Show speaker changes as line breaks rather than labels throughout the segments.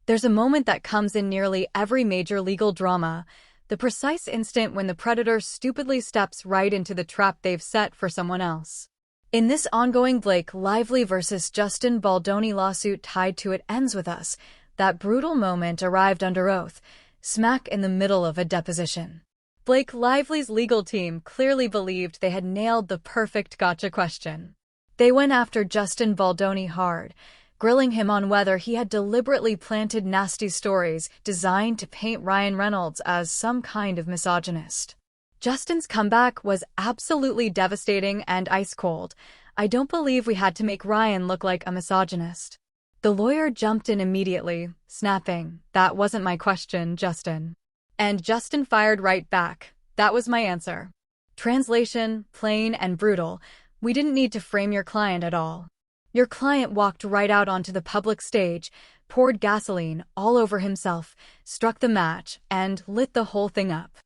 There's a moment that comes in nearly every major legal drama, the precise instant when the predator stupidly steps right into the trap they've set for someone else. In this ongoing Blake Lively versus Justin Baldoni lawsuit tied to It Ends With Us, that brutal moment arrived under oath, smack in the middle of a deposition. Blake Lively's legal team clearly believed they had nailed the perfect gotcha question. They went after Justin Baldoni hard, grilling him on whether he had deliberately planted nasty stories designed to paint Ryan Reynolds as some kind of misogynist. Justin's comeback was absolutely devastating and ice-cold. "I don't believe we had to make Ryan look like a misogynist." The lawyer jumped in immediately, snapping, "That wasn't my question, Justin." And Justin fired right back, "That was my answer." Translation, plain and brutal. "We didn't need to frame your client at all. Your client walked right out onto the public stage, poured gasoline all over himself, struck the match, and lit the whole thing up.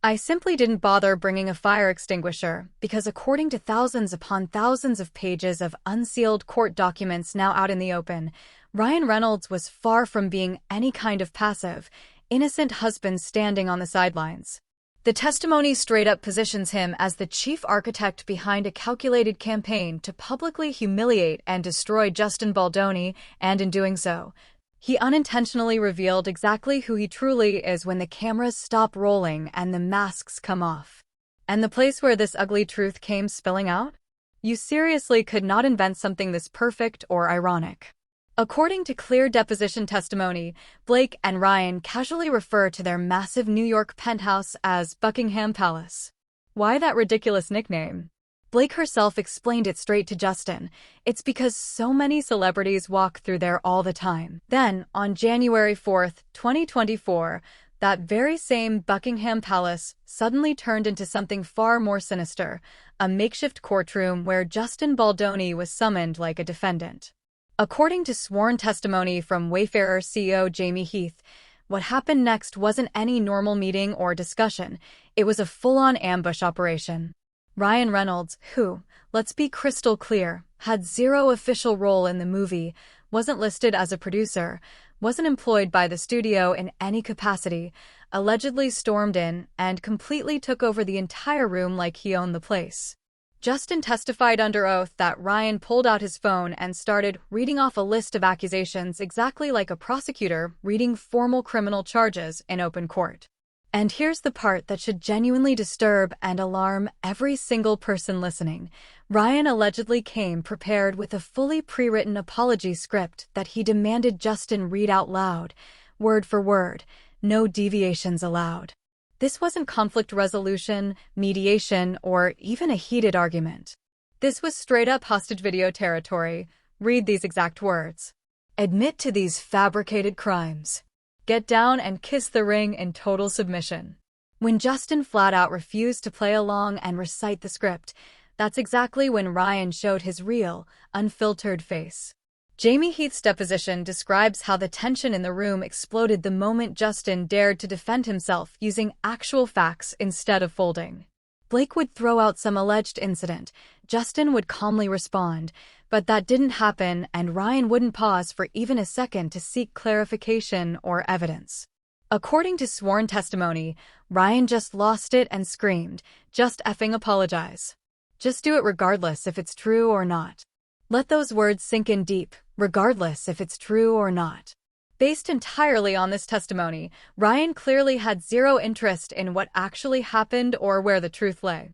I simply didn't bother bringing a fire extinguisher because, according to thousands upon thousands of pages of unsealed court documents now out in the open, Ryan Reynolds was far from being any kind of passive, innocent husband standing on the sidelines. The testimony straight up positions him as the chief architect behind a calculated campaign to publicly humiliate and destroy Justin Baldoni, and in doing so, he unintentionally revealed exactly who he truly is when the cameras stop rolling and the masks come off. And the place where this ugly truth came spilling out? You seriously could not invent something this perfect or ironic. According to clear deposition testimony, Blake and Ryan casually refer to their massive New York penthouse as Buckingham Palace. Why that ridiculous nickname? Blake herself explained it straight to Justin. "It's because so many celebrities walk through there all the time." Then, on January 4th, 2024, that very same Buckingham Palace suddenly turned into something far more sinister, a makeshift courtroom where Justin Baldoni was summoned like a defendant. According to sworn testimony from Wayfarer CEO Jamie Heath, what happened next wasn't any normal meeting or discussion. It was a full-on ambush operation. Ryan Reynolds, who, let's be crystal clear, had zero official role in the movie, wasn't listed as a producer, wasn't employed by the studio in any capacity, allegedly stormed in and completely took over the entire room like he owned the place. Justin testified under oath that Ryan pulled out his phone and started reading off a list of accusations exactly like a prosecutor reading formal criminal charges in open court. And here's the part that should genuinely disturb and alarm every single person listening. Ryan allegedly came prepared with a fully pre-written apology script that he demanded Justin read out loud, word for word, no deviations allowed. This wasn't conflict resolution, mediation, or even a heated argument. This was straight-up hostage video territory. Read these exact words. "Admit to these fabricated crimes. Get down and kiss the ring in total submission." When Justin flat-out refused to play along and recite the script, that's exactly when Ryan showed his real, unfiltered face. Jamie Heath's deposition describes how the tension in the room exploded the moment Justin dared to defend himself using actual facts instead of folding. Blake would throw out some alleged incident, Justin would calmly respond, but that didn't happen, and Ryan wouldn't pause for even a second to seek clarification or evidence. According to sworn testimony, Ryan just lost it and screamed, "Just effing apologize. Just do it regardless if it's true or not." Let those words sink in deep, regardless if it's true or not. Based entirely on this testimony, Ryan clearly had zero interest in what actually happened or where the truth lay.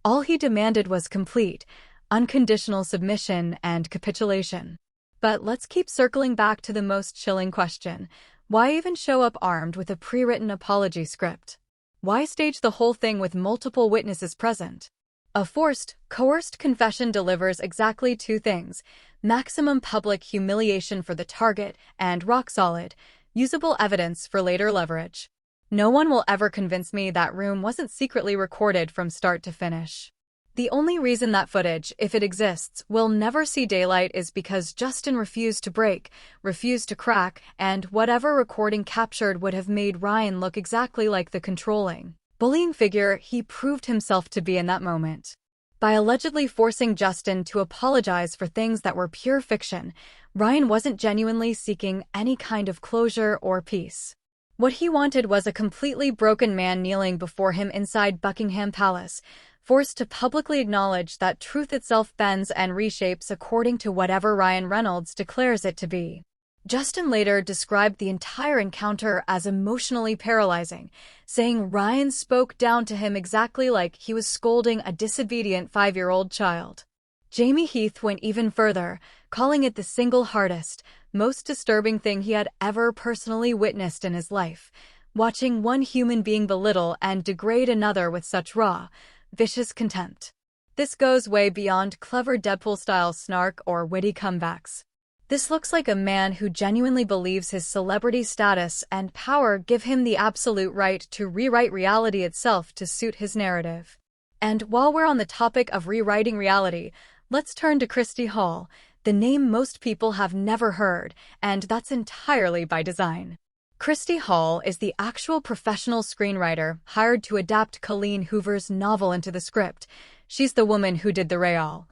All he demanded was complete, unconditional submission and capitulation. But let's keep circling back to the most chilling question. Why even show up armed with a pre-written apology script? Why stage the whole thing with multiple witnesses present? A forced, coerced confession delivers exactly two things: maximum public humiliation for the target and rock-solid, usable evidence for later leverage. No one will ever convince me that room wasn't secretly recorded from start to finish. The only reason that footage, if it exists, will never see daylight is because Justin refused to break, refused to crack, and whatever recording captured would have made Ryan look exactly like the controlling, bullying figure he proved himself to be in that moment. By allegedly forcing Justin to apologize for things that were pure fiction, Ryan wasn't genuinely seeking any kind of closure or peace. What he wanted was a completely broken man kneeling before him inside Buckingham Palace, forced to publicly acknowledge that truth itself bends and reshapes according to whatever Ryan Reynolds declares it to be. Justin later described the entire encounter as emotionally paralyzing, saying Ryan spoke down to him exactly like he was scolding a disobedient 5-year-old child. Jamie Heath went even further, calling it the single hardest, most disturbing thing he had ever personally witnessed in his life, watching one human being belittle and degrade another with such raw, vicious contempt. This goes way beyond clever Deadpool-style snark or witty comebacks. This looks like a man who genuinely believes his celebrity status and power give him the absolute right to rewrite reality itself to suit his narrative. And while we're on the topic of rewriting reality, let's turn to Christy Hall, the name most people have never heard, and that's entirely by design. Christy Hall is the actual professional screenwriter hired to adapt Colleen Hoover's novel into the script. She's the woman who did the real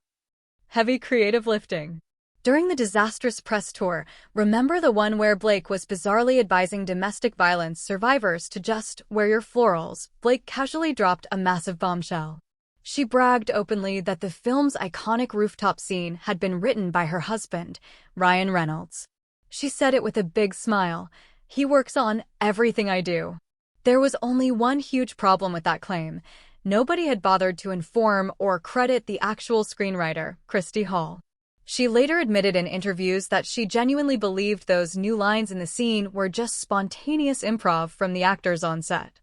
heavy creative lifting. During the disastrous press tour, remember the one where Blake was bizarrely advising domestic violence survivors to just wear your florals? Blake casually dropped a massive bombshell. She bragged openly that the film's iconic rooftop scene had been written by her husband, Ryan Reynolds. She said it with a big smile. "He works on everything I do." There was only one huge problem with that claim. Nobody had bothered to inform or credit the actual screenwriter, Christy Hall. She later admitted in interviews that she genuinely believed those new lines in the scene were just spontaneous improv from the actors on set.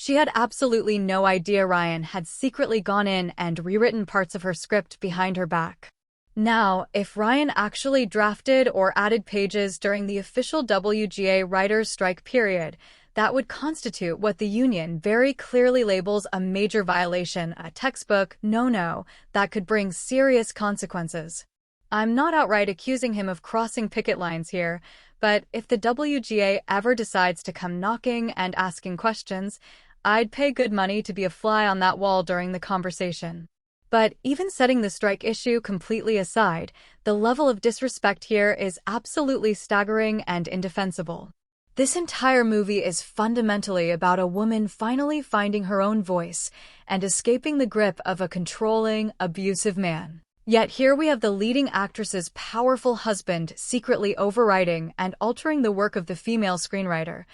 She had absolutely no idea Ryan had secretly gone in and rewritten parts of her script behind her back. Now, if Ryan actually drafted or added pages during the official WGA writers' strike period, that would constitute what the union very clearly labels a major violation, a textbook no-no that could bring serious consequences. I'm not outright accusing him of crossing picket lines here, but if the WGA ever decides to come knocking and asking questions, I'd pay good money to be a fly on that wall during the conversation. But even setting the strike issue completely aside, the level of disrespect here is absolutely staggering and indefensible. This entire movie is fundamentally about a woman finally finding her own voice and escaping the grip of a controlling, abusive man. Yet here we have the leading actress's powerful husband secretly overriding and altering the work of the female screenwriter,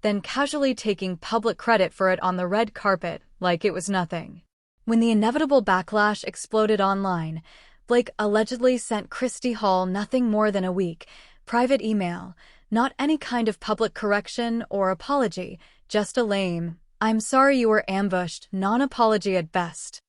then casually taking public credit for it on the red carpet like it was nothing. When the inevitable backlash exploded online, Blake allegedly sent Christy Hall nothing more than a weak, private email, not any kind of public correction or apology, just a lame, "I'm sorry you were ambushed," non-apology at best.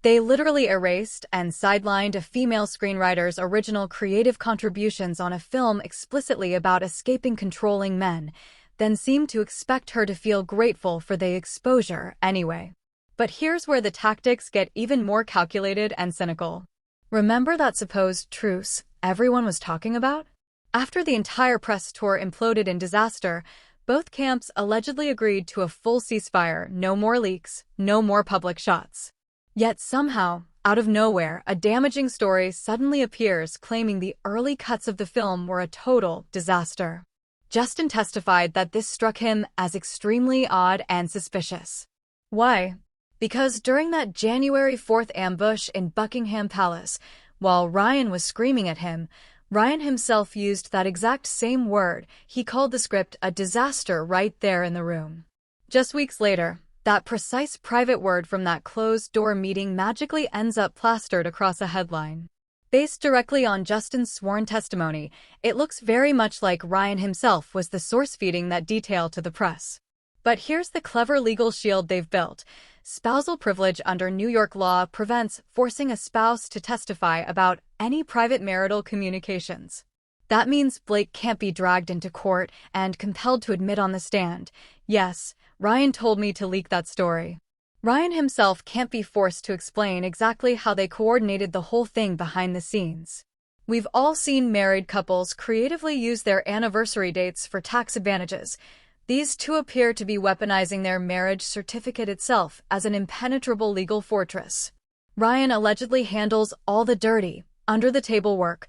They literally erased and sidelined a female screenwriter's original creative contributions on a film explicitly about escaping controlling men, then seemed to expect her to feel grateful for the exposure anyway. But here's where the tactics get even more calculated and cynical. Remember that supposed truce everyone was talking about? After the entire press tour imploded in disaster, both camps allegedly agreed to a full ceasefire, no more leaks, no more public shots. Yet somehow, out of nowhere, a damaging story suddenly appears claiming the early cuts of the film were a total disaster. Justin testified that this struck him as extremely odd and suspicious. Why? Because during that January 4th ambush in Buckingham Palace, while Ryan was screaming at him, Ryan himself used that exact same word. He called the script a disaster right there in the room. Just weeks later, that precise private word from that closed-door meeting magically ends up plastered across a headline. Based directly on Justin's sworn testimony, it looks very much like Ryan himself was the source feeding that detail to the press. But here's the clever legal shield they've built. Spousal privilege under New York law prevents forcing a spouse to testify about any private marital communications. That means Blake can't be dragged into court and compelled to admit on the stand, "Yes, Ryan told me to leak that story." Ryan himself can't be forced to explain exactly how they coordinated the whole thing behind the scenes. We've all seen married couples creatively use their anniversary dates for tax advantages. These two appear to be weaponizing their marriage certificate itself as an impenetrable legal fortress. Ryan allegedly handles all the dirty, under-the-table work,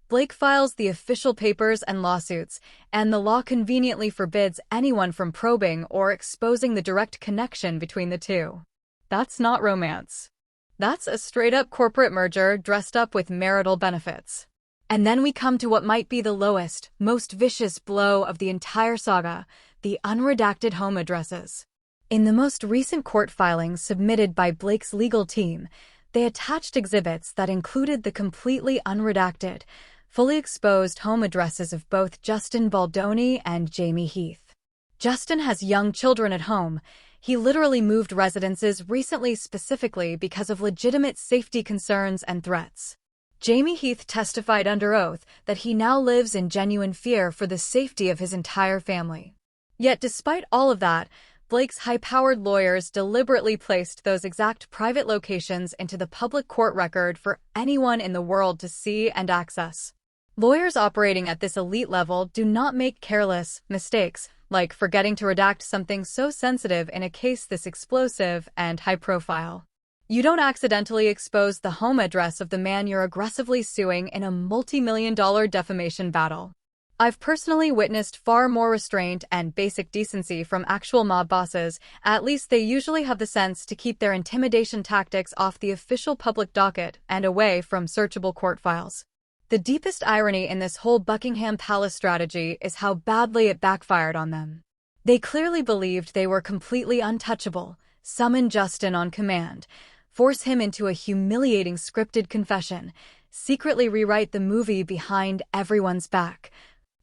Blake files the official papers and lawsuits, and the law conveniently forbids anyone from probing or exposing the direct connection between the two. That's not romance. That's a straight-up corporate merger dressed up with marital benefits. And then we come to what might be the lowest, most vicious blow of the entire saga, the unredacted home addresses. In the most recent court filings submitted by Blake's legal team, they attached exhibits that included the completely unredacted, fully exposed home addresses of both Justin Baldoni and Jamie Heath. Justin has young children at home. He literally moved residences recently specifically because of legitimate safety concerns and threats. Jamie Heath testified under oath that he now lives in genuine fear for the safety of his entire family. Yet despite all of that, Blake's high-powered lawyers deliberately placed those exact private locations into the public court record for anyone in the world to see and access. Lawyers operating at this elite level do not make careless mistakes, like forgetting to redact something so sensitive in a case this explosive and high-profile. You don't accidentally expose the home address of the man you're aggressively suing in a multi-million-dollar defamation battle. I've personally witnessed far more restraint and basic decency from actual mob bosses. At least they usually have the sense to keep their intimidation tactics off the official public docket and away from searchable court files. The deepest irony in this whole Buckingham Palace strategy is how badly it backfired on them. They clearly believed they were completely untouchable, summon Justin on command, force him into a humiliating scripted confession, secretly rewrite the movie behind everyone's back,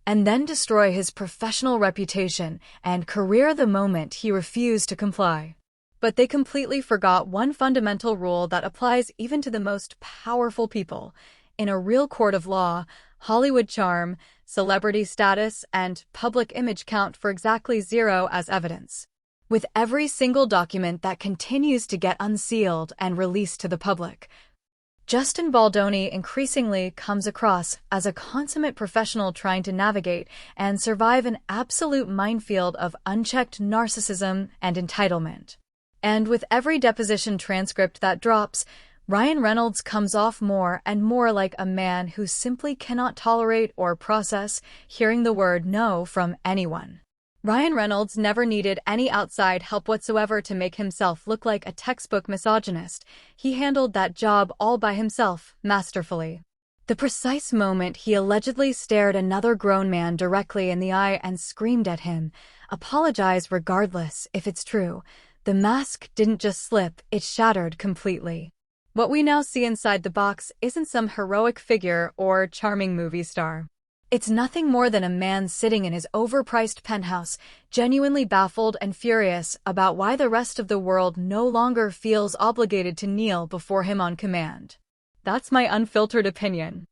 and then destroy his professional reputation and career the moment he refused to comply. But they completely forgot one fundamental rule that applies even to the most powerful people. In a real court of law, Hollywood charm, celebrity status, and public image count for exactly zero as evidence. With every single document that continues to get unsealed and released to the public, Justin Baldoni increasingly comes across as a consummate professional trying to navigate and survive an absolute minefield of unchecked narcissism and entitlement. And with every deposition transcript that drops, Ryan Reynolds comes off more and more like a man who simply cannot tolerate or process hearing the word no from anyone. Ryan Reynolds never needed any outside help whatsoever to make himself look like a textbook misogynist. He handled that job all by himself, masterfully. The precise moment he allegedly stared another grown man directly in the eye and screamed at him, "Apologize regardless if it's true," the mask didn't just slip, it shattered completely. What we now see inside the box isn't some heroic figure or charming movie star. It's nothing more than a man sitting in his overpriced penthouse, genuinely baffled and furious about why the rest of the world no longer feels obligated to kneel before him on command. That's my unfiltered opinion.